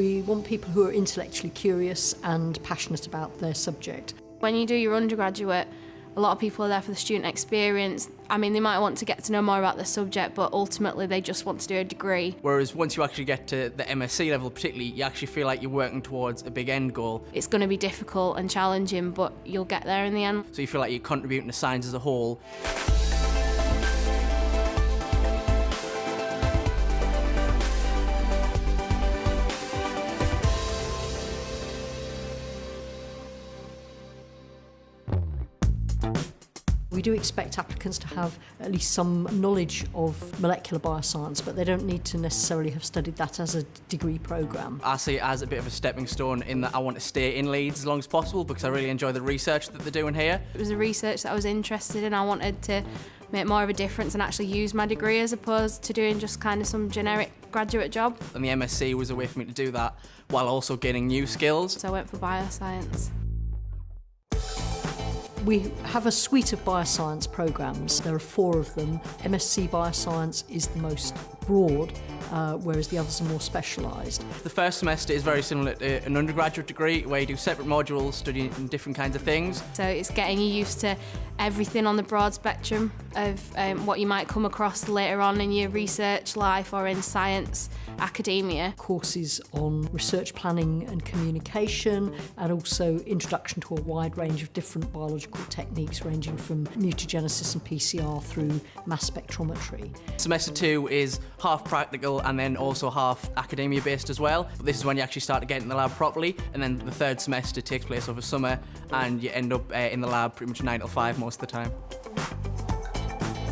We want people who are intellectually curious and passionate about their subject. When you do your undergraduate, a lot of people are there for the student experience. I mean, they might want to get to know more about the subject, but ultimately they just want to do a degree. Whereas once you actually get to the MSc level particularly, you actually feel like you're working towards a big end goal. It's going to be difficult and challenging, but you'll get there in the end. So you feel like you're contributing to science as a whole. We do expect applicants to have at least some knowledge of molecular bioscience, but they don't need to necessarily have studied that as a degree programme. I see it as a bit of a stepping stone in that I want to stay in Leeds as long as possible because I really enjoy the research that they're doing here. It was a research that I was interested in. I wanted to make more of a difference and actually use my degree as opposed to doing just kind of some generic graduate job. And the MSc was a way for me to do that while also gaining new skills. So I went for bioscience. We have a suite of bioscience programmes. There are 4 of them. MSc Bioscience is the most broad, whereas the others are more specialised. The first semester is very similar to an undergraduate degree where you do separate modules studying different kinds of things. So it's getting you used to everything on the broad spectrum of what you might come across later on in your research life or in science, academia. Courses on research planning and communication, and also introduction to a wide range of different biological techniques ranging from mutagenesis and PCR through mass spectrometry. Semester 2 is half practical and then also half academia based as well. But this is when you actually start to get in the lab properly, and then the 3rd semester takes place over summer and you end up in the lab pretty much 9 till 5 most of the time.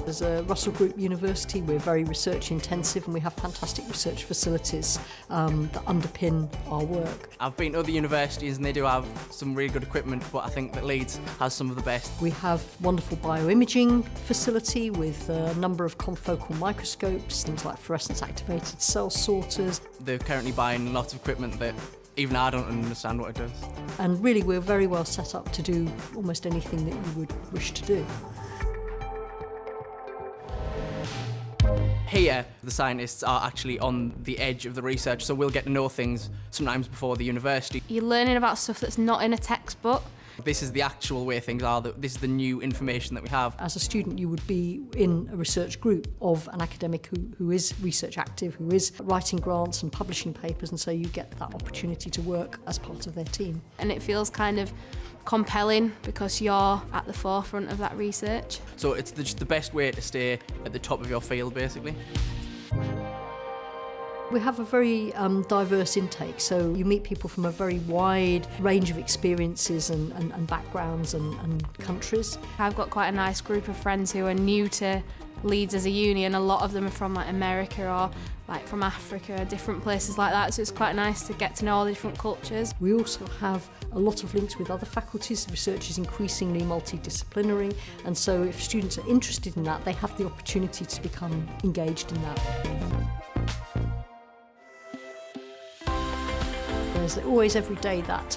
As a Russell Group University, we're very research intensive and we have fantastic research facilities that underpin our work. I've been to other universities and they do have some really good equipment, but I think that Leeds has some of the best. We have wonderful bioimaging facility with a number of confocal microscopes, things like fluorescence activated cell sorters. They're currently buying lots of equipment that even I don't understand what it does. And really we're very well set up to do almost anything that you would wish to do. Here, the scientists are actually on the edge of the research, so we'll get to know things sometimes before the university. You're learning about stuff that's not in a textbook. This is the actual way things are, this is the new information that we have. As a student, you would be in a research group of an academic who is research active, who is writing grants and publishing papers, and so you get that opportunity to work as part of their team. And it feels kind of compelling because you're at the forefront of that research. So it's just the best way to stay at the top of your field, basically. We have a very diverse intake, so you meet people from a very wide range of experiences and backgrounds and countries. I've got quite a nice group of friends who are new to Leeds as a uni, and a lot of them are from like America or like from Africa, different places like that, so it's quite nice to get to know all the different cultures. We also have a lot of links with other faculties. Research is increasingly multidisciplinary, and so if students are interested in that, they have the opportunity to become engaged in that. There's always every day that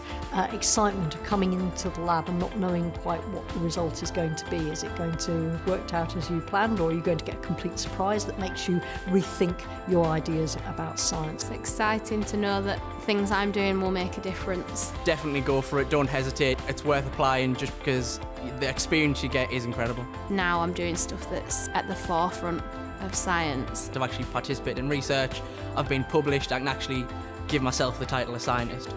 excitement of coming into the lab and not knowing quite what the result is going to be. Is it going to have worked out as you planned, or are you going to get a complete surprise that makes you rethink your ideas about science? It's exciting to know that things I'm doing will make a difference. Definitely go for it, don't hesitate. It's worth applying just because the experience you get is incredible. Now I'm doing stuff that's at the forefront of science. I've actually participated in research, I've been published, I can actually give myself the title of scientist.